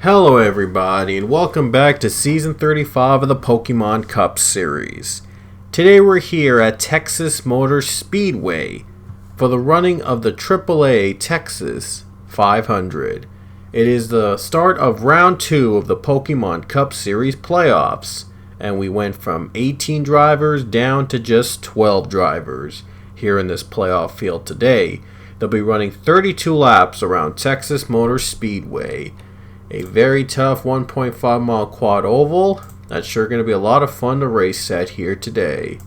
Hello everybody and welcome back to Season 35 of the Pokemon Cup series. Today we're here at Texas Motor Speedway for the running of the AAA Texas 500. It is the start of round 2 of the Pokemon Cup series playoffs, and we went from 18 drivers down to just 12 drivers here in this playoff field today. They'll be running 32 laps around Texas Motor Speedway. A very tough 1.5 mile quad oval. That's sure going to be a lot of fun to race at here today.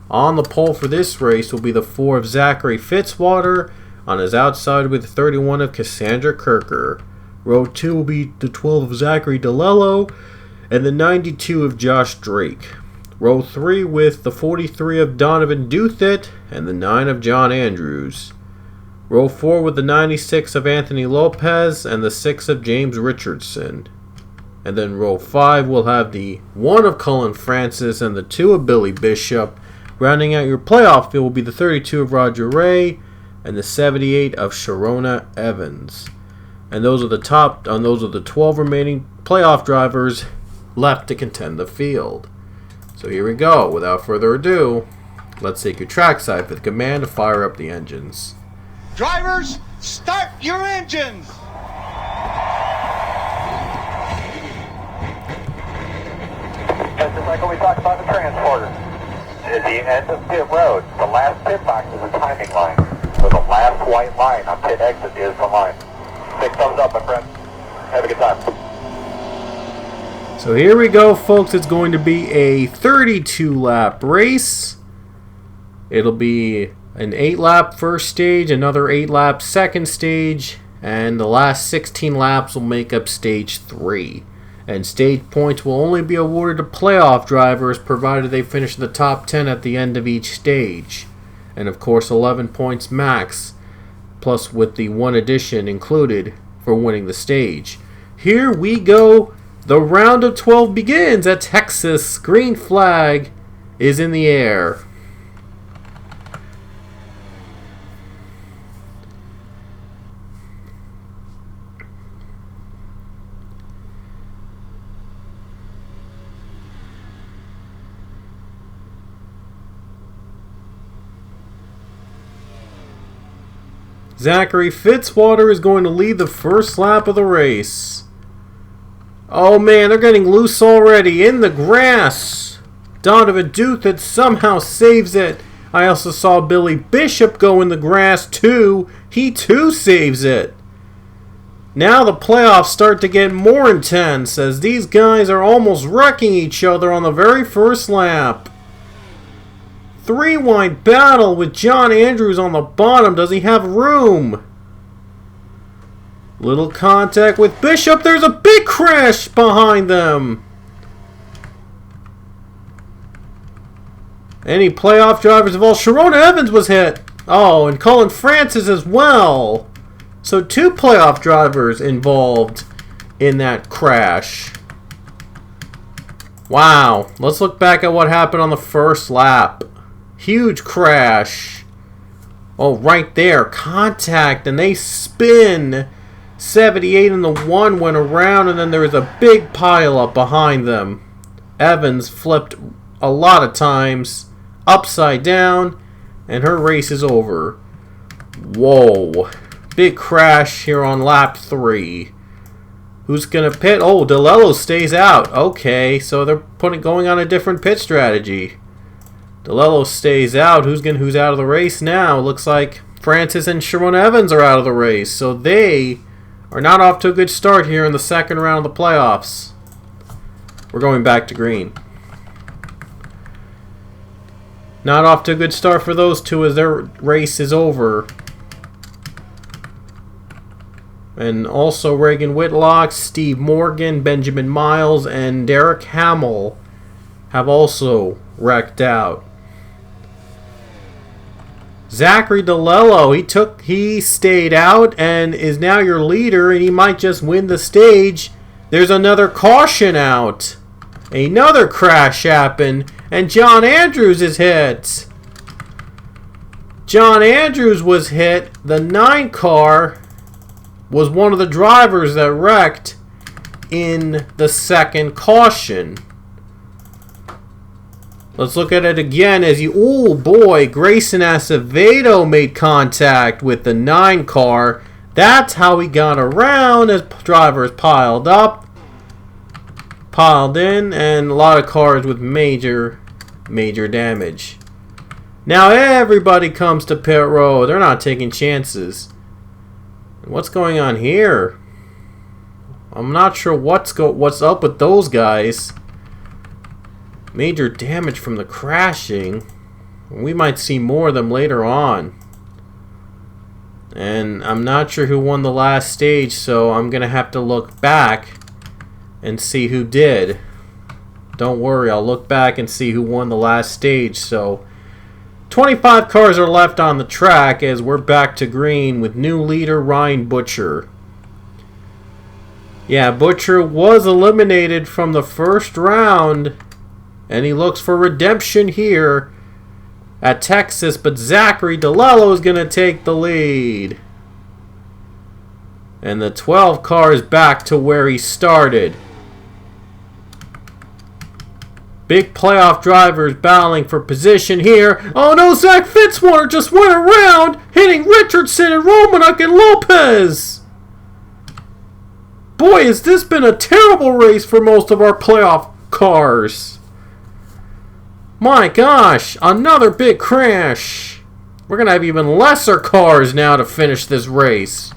On the pole for this race will be the 4 of Zachary Fitzwater. On his outside will be the 31 of Cassandra Kirker. Row 2 will be the 12 of Zachary DeLello and the 92 of Josh Drake. Row 3 with the 43 of Donovan Duthit and the 9 of John Andrews. Row 4 with the 96 of Anthony Lopez and the 6 of James Richardson. And then row 5 will have the 1 of Cullen Francis and the 2 of Billy Bishop. Rounding out your playoff field will be the 32 of Roger Ray and the 78 of Sharona Evans. And those are the 12 remaining playoff drivers left to contend the field. So here we go. Without further ado, let's take your trackside for the command to fire up the engines. Drivers, start your engines! Just like when we talked about the transporter. At the end of pit road, the last pit box is the timing line. So the last white line on pit exit is the line. 6 thumbs up, my friend. Have a good time. So here we go, folks. It's going to be a 32-lap race. It'll be an 8-lap first stage, another 8-lap second stage, and the last 16 laps will make up stage 3. And stage points will only be awarded to playoff drivers provided they finish in the top 10 at the end of each stage. And of course 11 points max, plus with the 1 addition included for winning the stage. Here we go. The round of 12 begins at Texas. Green flag is in the air. Zachary Fitzwater is going to lead the first lap of the race. Oh man, they're getting loose already in the grass. Donovan Duthit somehow saves it. I also saw Billy Bishop go in the grass too. He too saves it. Now the playoffs start to get more intense as these guys are almost wrecking each other on the very first lap. 3-wide battle with John Andrews on the bottom. Does he have room? Little contact with Bishop. There's a big crash behind them. Any playoff drivers involved? Sharona Evans was hit. Oh, and Cullen Francis as well. So 2 playoff drivers involved in that crash. Wow. Let's look back at what happened on the first lap. Huge crash. Oh, right there. Contact. And they spin. 78 and the 1 went around. And then there was a big pile up behind them. Evans flipped a lot of times. Upside down. And her race is over. Whoa. Big crash here on lap 3. Who's going to pit? Oh, DeLello stays out. Okay. So they're going on a different pit strategy. DeLello stays out. Who's out of the race now? Looks like Francis and Sharona Evans are out of the race. So they are not off to a good start here in the second round of the playoffs. We're going back to green. Not off to a good start for those two as their race is over. And also Reagan Whitlock, Steve Morgan, Benjamin Miles, and Derek Hamill have also wrecked out. Zachary DeLello, he stayed out and is now your leader, and he might just win the stage. There's another caution out. Another crash happened, and John Andrews is hit. John Andrews was hit. The 9 car was one of the drivers that wrecked. in the second caution. Let's look at it again as you... Oh boy, Grayson Acevedo made contact with the 9 car. That's how he got around as drivers piled up. Piled in, and a lot of cars with major damage. Now everybody comes to pit road. They're not taking chances. What's going on here? I'm not sure what's up with those guys. Major damage from the crashing. We might see more of them later on. And I'm not sure who won the last stage, so I'm going to have to look back and see who did. Don't worry, I'll look back and see who won the last stage. So 25 cars are left on the track as we're back to green with new leader Ryan Butcher. Yeah, Butcher was eliminated from the first round, and he looks for redemption here at Texas, but Zachary DeLello is going to take the lead. And the 12 car is back to where he started. Big playoff drivers battling for position here. Oh no, Zach Fitzwater just went around, hitting Richardson and Romanek and Lopez. Boy, has this been a terrible race for most of our playoff cars. My gosh, another big crash. We're going to have even lesser cars now to finish this race.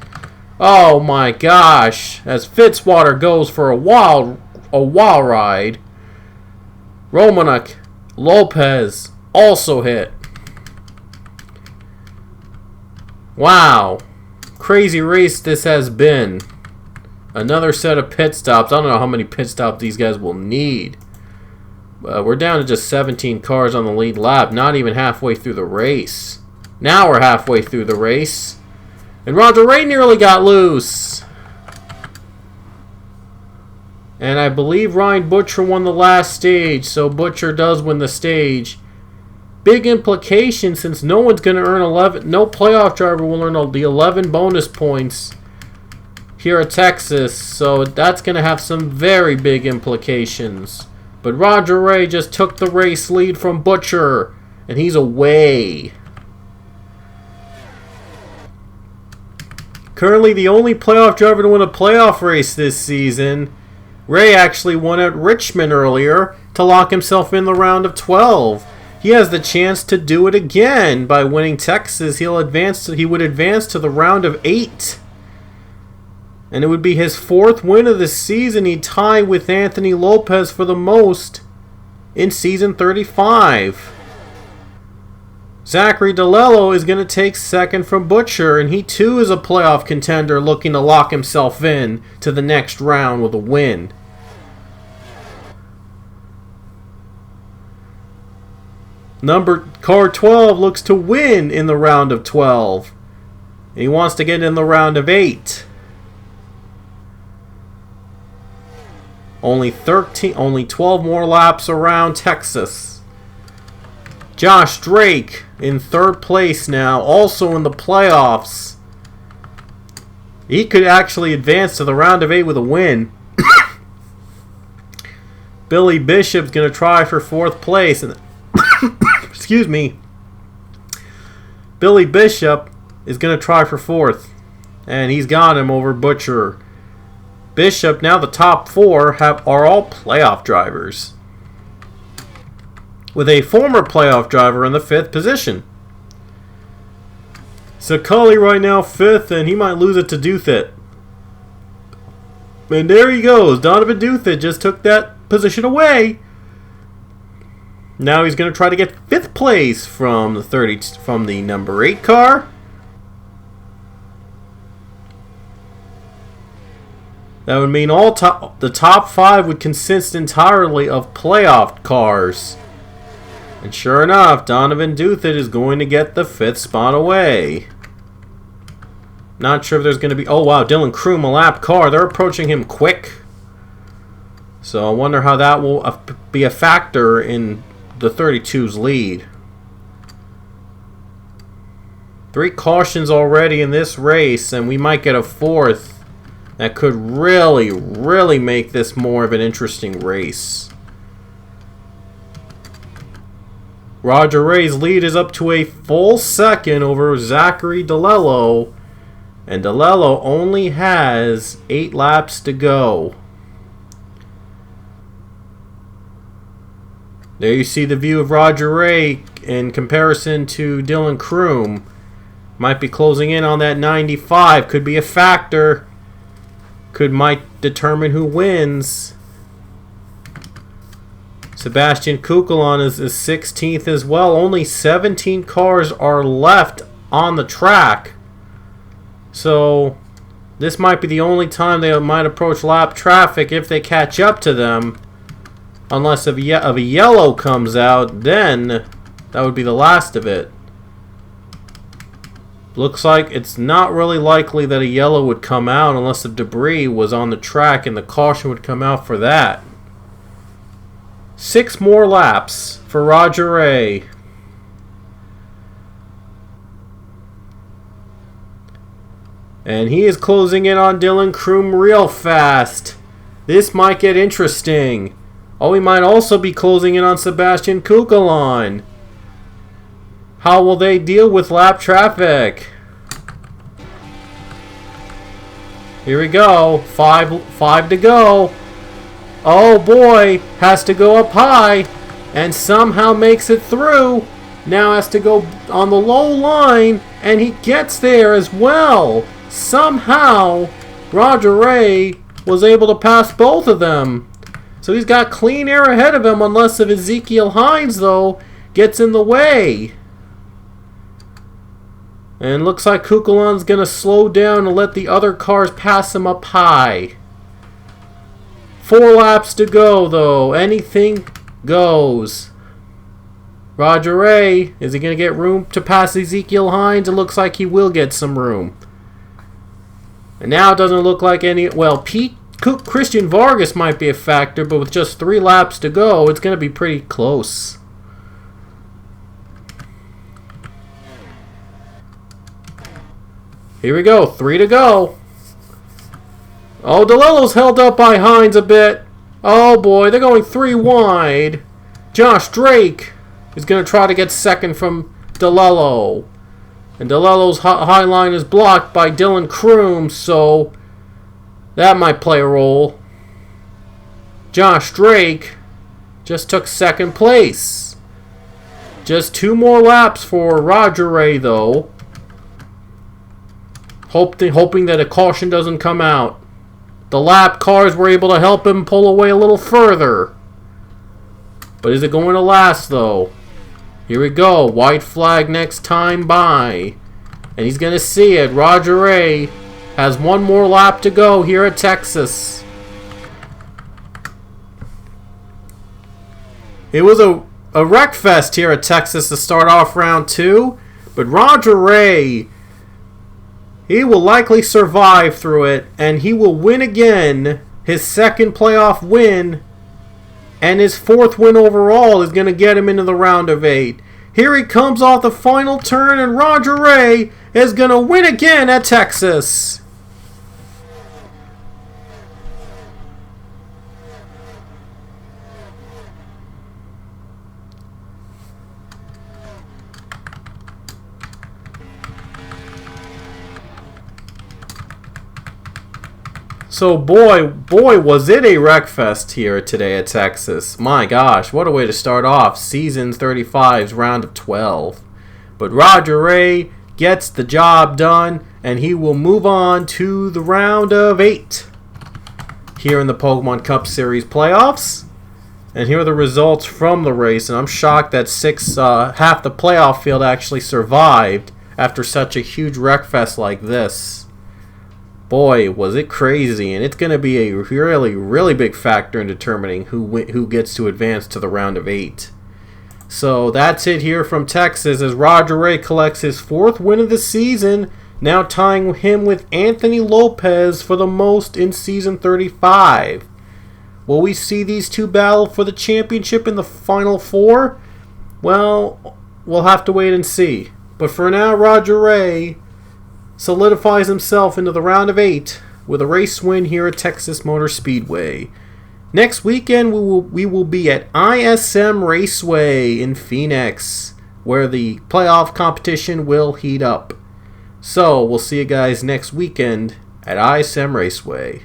Oh my gosh, as Fitzwater goes for a wild ride. Romanek, Lopez also hit. Wow, crazy race this has been. Another set of pit stops. I don't know how many pit stops these guys will need. We're down to just 17 cars on the lead lap, not even halfway through the race. Now we're halfway through the race. And Roger Ray nearly got loose. And I believe Ryan Butcher won the last stage, so Butcher does win the stage. Big implication since no one's going to earn 11. No playoff driver will earn the 11 bonus points here at Texas, so that's going to have some very big implications. But Roger Ray just took the race lead from Butcher, and he's away. Currently the only playoff driver to win a playoff race this season. Ray actually won at Richmond earlier to lock himself in the round of 12. He has the chance to do it again by winning Texas. He would advance to the round of 8. And it would be his 4th win of the season. He'd tie with Anthony Lopez for the most in season 35. Zachary DeLello is going to take second from Butcher, and he too is a playoff contender looking to lock himself in to the next round with a win. Car 12 looks to win in the round of 12. And he wants to get in the round of 8. Only 12 more laps around Texas. Josh Drake in 3rd place now, also in the playoffs. He could actually advance to the round of 8 with a win. Billy Bishop's going to try for 4th place. And excuse me. Billy Bishop is going to try for 4th. And he's got him over Butcher. Bishop, now the top 4 are all playoff drivers, with a former playoff driver in the 5th position. So Cully right now 5th, and he might lose it to Duthit. And there he goes. Donovan Duthit just took that position away. Now he's going to try to get 5th place from the number 8 car. That would mean the top 5 would consist entirely of playoff cars. And sure enough, Donovan Duthit is going to get the 5th spot away. Not sure if there's going to be... Oh wow, Dylan Kroom, a lap car. They're approaching him quick. So I wonder how that will be a factor in the 32's lead. 3 cautions already in this race, and we might get a 4th that could really, really make this more of an interesting race. Roger Ray's lead is up to a full second over Zachary DeLello, and DeLello only has 8 laps to go. There you see the view of Roger Ray in comparison to Dylan Kroom. Might be closing in on that 95. Could be a factor. Might determine who wins. Sebastian Kukulon is 16th as well. Only 17 cars are left on the track. So this might be the only time they might approach lap traffic if they catch up to them. Unless if a yellow comes out, then that would be the last of it. Looks like it's not really likely that a yellow would come out unless the debris was on the track and the caution would come out for that. 6 more laps for Roger Ray. And he is closing in on Dylan Kroom real fast. This might get interesting. Oh, he might also be closing in on Sebastian Kukulon. How will they deal with lap traffic? Here we go. Five to go. Oh boy, has to go up high and somehow makes it through. Now has to go on the low line and he gets there as well. Somehow Roger Ray was able to pass both of them. So he's got clean air ahead of him unless if Ezekiel Hines though gets in the way. And looks like Kukulon's going to slow down and let the other cars pass him up high. 4 laps to go, though. Anything goes. Roger Ray, is he going to get room to pass Ezekiel Hines? It looks like he will get some room. And now it doesn't look like any... Well, Christian Vargas might be a factor, but with just 3 laps to go, it's going to be pretty close. Here we go, 3 to go. Oh, DeLello's held up by Hines a bit. Oh boy, they're going 3 wide. Josh Drake is going to try to get second from DeLello. And DeLello's high line is blocked by Dylan Kroom, so that might play a role. Josh Drake just took 2nd place. Just 2 more laps for Roger Ray, though. Hoping that a caution doesn't come out. The lap cars were able to help him pull away a little further. But is it going to last, though? Here we go. White flag next time by. And he's going to see it. Roger Ray has 1 more lap to go here at Texas. It was a wreck fest here at Texas to start off round 2. But Roger Ray... he will likely survive through it, and he will win again, his 2nd playoff win, and his 4th win overall is going to get him into the round of 8. Here he comes off the final turn, and Roger Ray is going to win again at Texas. So boy, was it a wreckfest here today at Texas. My gosh, what a way to start off Season 35's round of 12. But Roger Ray gets the job done, and he will move on to the round of 8 here in the Pokemon Cup Series playoffs. And here are the results from the race, and I'm shocked that half the playoff field actually survived after such a huge wreckfest like this. Boy, was it crazy, and it's going to be a really, really big factor in determining who gets to advance to the round of 8. So that's it here from Texas as Roger Ray collects his 4th win of the season, now tying him with Anthony Lopez for the most in Season 35. Will we see these two battle for the championship in the Final 4? Well, we'll have to wait and see. But for now, Roger Ray solidifies himself into the round of 8 with a race win here at Texas Motor Speedway. Next weekend, we will be at ISM Raceway in Phoenix, where the playoff competition will heat up. So, we'll see you guys next weekend at ISM Raceway.